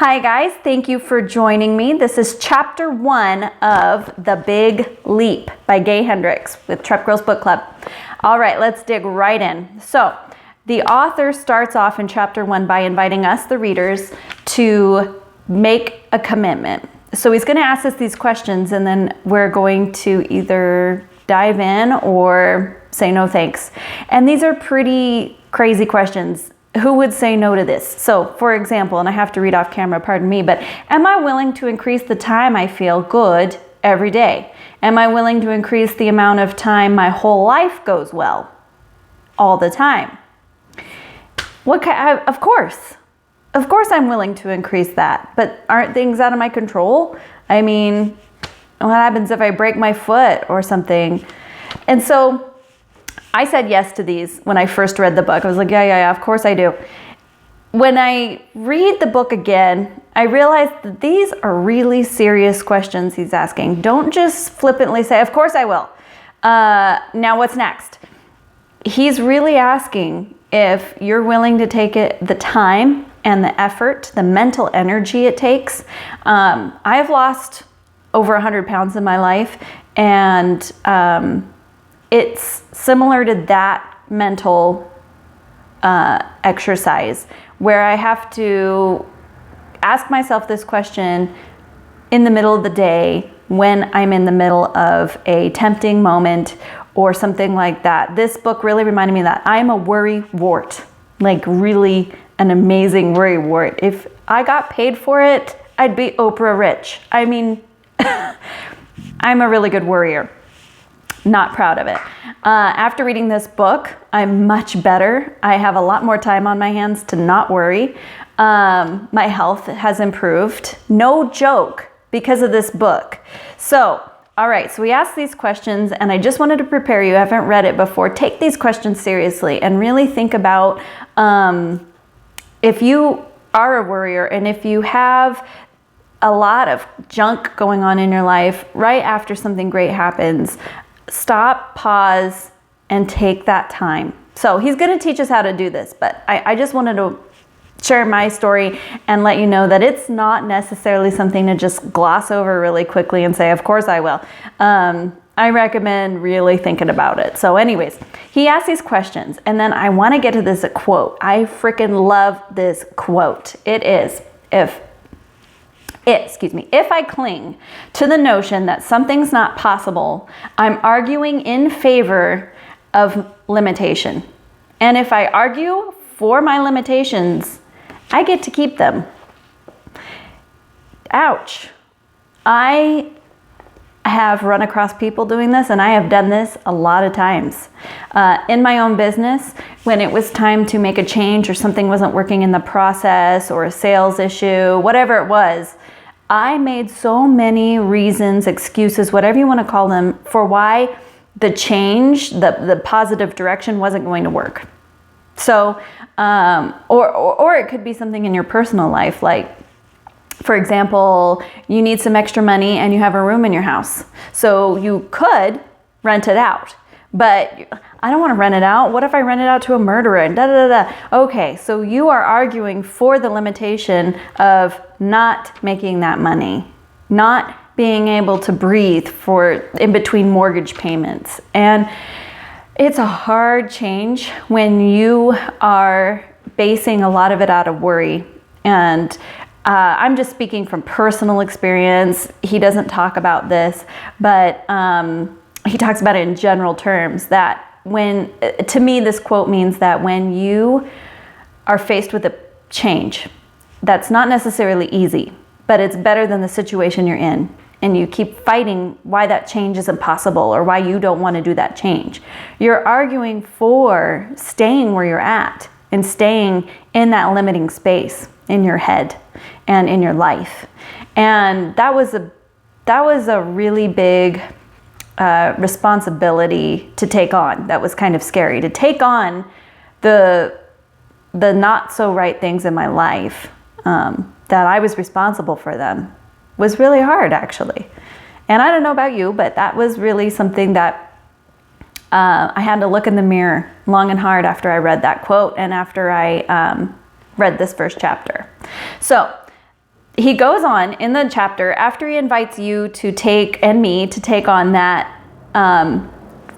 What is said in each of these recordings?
Hi guys, thank you for joining me. This is chapter 1 of The Big Leap by Gay Hendricks with Trep Girls Book Club. All right, let's dig right in. So the author starts off in chapter 1 by inviting us, the readers, to make a commitment. So he's going to ask us these questions and then we're going to either dive in or say no thanks. And these are pretty crazy questions. Who would say no to this? So, for example, and I have to read off camera, pardon me, but am I willing to increase the time I feel good every day? Am I willing to increase the amount of time my whole life goes well all the time? Of course I'm willing to increase that, but aren't things out of my control? I mean, what happens if I break my foot or something? And so I said yes to these when I first read the book. I was like, yeah, of course I do. When I read the book again, I realized that these are really serious questions he's asking. Don't just flippantly say, of course I will. Now what's next? He's really asking if you're willing to take the time and the effort, the mental energy it takes. I have lost over 100 pounds in my life, and it's similar to that mental exercise where I have to ask myself this question in the middle of the day when I'm in the middle of a tempting moment or something like that. This book really reminded me that I'm a worry wart, like really an amazing worry wart. If I got paid for it, I'd be Oprah rich. I mean, I'm a really good worrier. Not proud of it. After reading this book, I'm much better. I have a lot more time on my hands to not worry. My health has improved. No joke, because of this book. So, all right, so we asked these questions and I just wanted to prepare you. I haven't read it before. Take these questions seriously and really think about if you are a worrier and if you have a lot of junk going on in your life right after something great happens, stop, pause, and take that time. So he's going to teach us how to do this, but I just wanted to share my story and let you know that it's not necessarily something to just gloss over really quickly and say, of course I will. I recommend really thinking about it. So anyways, he asks these questions, and then I want to get to this quote. I freaking love this quote. It is, if I cling to the notion that something's not possible, I'm arguing in favor of limitation. And if I argue for my limitations, I get to keep them. Ouch. I have run across people doing this, and I have done this a lot of times. In my own business, when it was time to make a change or something wasn't working in the process or a sales issue, whatever it was, I made so many reasons, excuses, whatever you want to call them, for why the change, the positive direction wasn't going to work. So, or it could be something in your personal life, like, for example, you need some extra money and you have a room in your house. So you could rent it out, but I don't want to rent it out. What if I rent it out to a murderer and da-da-da-da? Okay, so you are arguing for the limitation of not making that money, not being able to breathe for in between mortgage payments. And it's a hard change when you are basing a lot of it out of worry. And I'm just speaking from personal experience. He doesn't talk about this, but he talks about it in general terms, that to me, this quote means that when you are faced with a change that's not necessarily easy, but it's better than the situation you're in, and you keep fighting why that change isn't possible or why you don't want to do that change, you're arguing for staying where you're at and staying in that limiting space in your head and in your life. And that was a really big responsibility to take on. That was kind of scary, to take on the not so right things in my life, that I was responsible for them, was really hard, actually. And I don't know about you, but that was really something that I had to look in the mirror long and hard after I read that quote and after I read this first chapter. So he goes on in the chapter, after he invites you to take, and me to take on that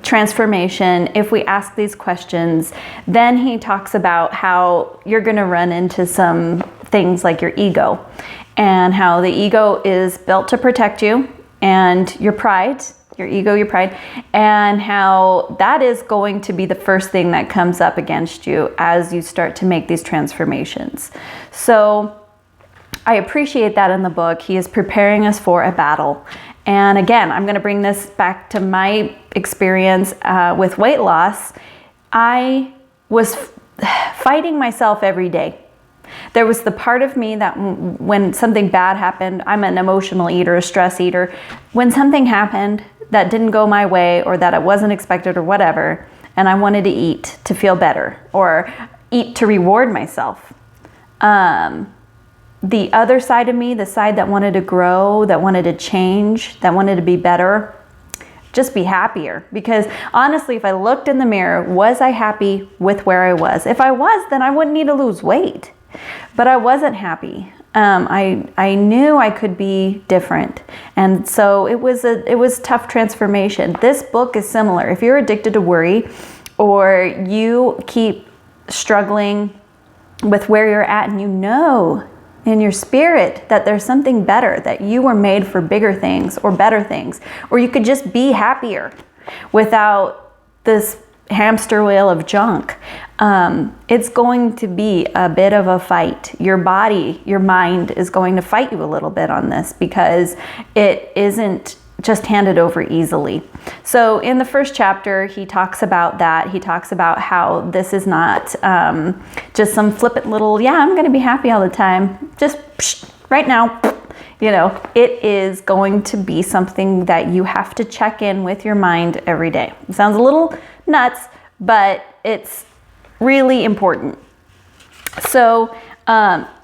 transformation, if we ask these questions, then he talks about how you're going to run into some things like your ego, and how the ego is built to protect you, and your pride, your ego, your pride, and how that is going to be the first thing that comes up against you as you start to make these transformations. So I appreciate that in the book. He is preparing us for a battle. And again, I'm going to bring this back to my experience with weight loss. I was fighting myself every day. There was the part of me that when something bad happened, I'm an emotional eater, a stress eater. When something happened that didn't go my way, or that it wasn't expected, or whatever, and I wanted to eat to feel better, or eat to reward myself. The other side of me, the side that wanted to grow, that wanted to change, that wanted to be better, just be happier. Because honestly, if I looked in the mirror, was I happy with where I was? If I was, then I wouldn't need to lose weight. But I wasn't happy. I knew I could be different. And so it was tough transformation. This book is similar. If you're addicted to worry, or you keep struggling with where you're at, and you know in your spirit that there's something better, that you were made for bigger things or better things, or you could just be happier without this hamster wheel of junk, it's going to be a bit of a fight. Your body, your mind is going to fight you a little bit on this, because it isn't just handed over easily. So in the first chapter, he talks about that. He talks about how this is not just some flippant little, yeah, I'm going to be happy all the time, just right now. You know, it is going to be something that you have to check in with your mind every day. It sounds a little nuts, but it's really important. So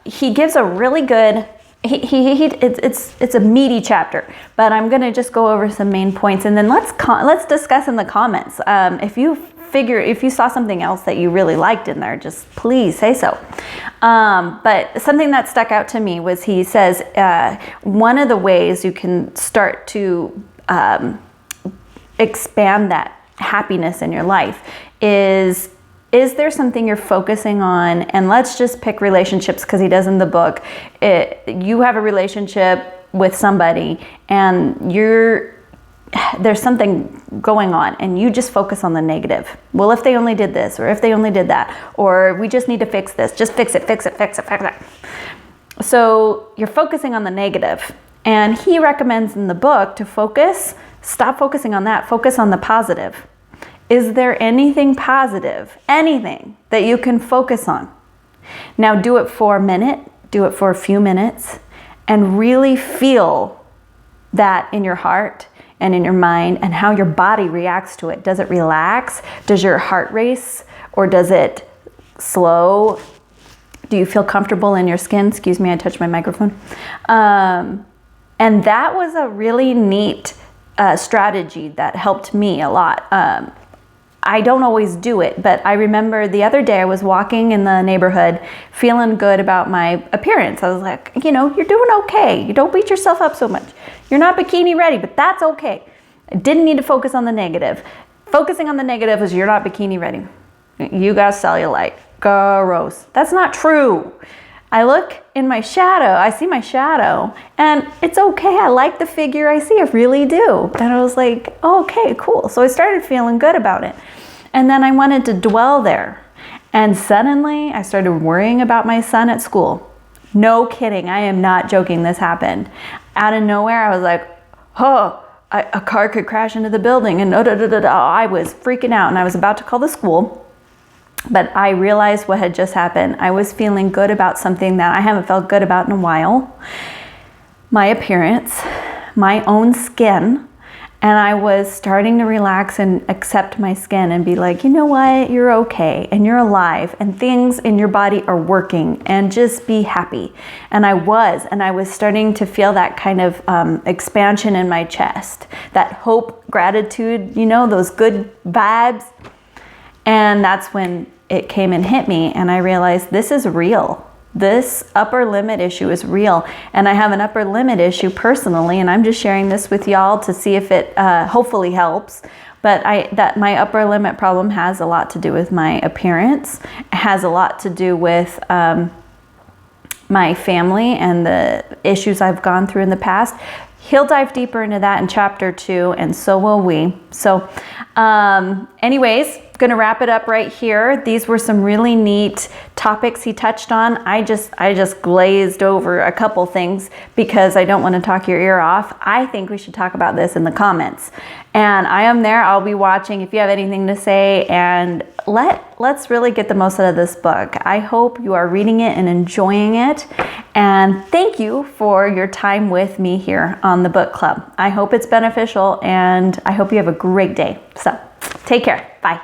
he gives a really good, it's a meaty chapter, but I'm going to just go over some main points, and then let's discuss in the comments. If you saw something else that you really liked in there, just please say so. But something that stuck out to me was, he says, one of the ways you can start to expand that happiness in your life is there something you're focusing on? And let's just pick relationships, because he does in the book. You have a relationship with somebody, and there's something going on, and you just focus on the negative. Well, if they only did this, or if they only did that, or we just need to fix this, just fix it. So you're focusing on the negative. And he recommends in the book to stop focusing on that, focus on the positive. Is there anything positive, anything that you can focus on? Now do it for a minute, do it for a few minutes, and really feel that in your heart and in your mind, and how your body reacts to it. Does it relax? Does your heart race? Or does it slow? Do you feel comfortable in your skin? Excuse me, I touched my microphone. And that was a really neat strategy that helped me a lot. I don't always do it, but I remember the other day I was walking in the neighborhood feeling good about my appearance. I was like, you're doing okay. You don't beat yourself up so much. You're not bikini ready, but that's okay. I didn't need to focus on the negative. Focusing on the negative is, you're not bikini ready. You got cellulite. Gross. That's not true. I look in my shadow, I see my shadow, and it's okay. I like the figure I see, I really do. And I was like, oh, okay, cool. So I started feeling good about it. And then I wanted to dwell there. And suddenly I started worrying about my son at school. No kidding, I am not joking, this happened. Out of nowhere, I was like, a car could crash into the building, and I was freaking out, and I was about to call the school. But I realized what had just happened. I was feeling good about something that I haven't felt good about in a while. My appearance, my own skin. And I was starting to relax and accept my skin and be like, you know what? You're okay, and you're alive, and things in your body are working, and just be happy. And I was starting to feel that kind of expansion in my chest, that hope, gratitude, those good vibes. And that's when it came and hit me, and I realized this is real. this upper limit issue is real, and I have an upper limit issue personally, and I'm just sharing this with y'all to see if it hopefully helps. But that my upper limit problem has a lot to do with my appearance. It has a lot to do with my family and the issues I've gone through in the past. He'll dive deeper into that in chapter 2, and so will we. So anyways, going to wrap it up right here. These were some really neat topics he touched on. I just glazed over a couple things because I don't want to talk your ear off. I think we should talk about this in the comments. And I am there. I'll be watching if you have anything to say, and let's really get the most out of this book. I hope you are reading it and enjoying it. And thank you for your time with me here on the book club. I hope it's beneficial, and I hope you have a great day. So take care. Bye.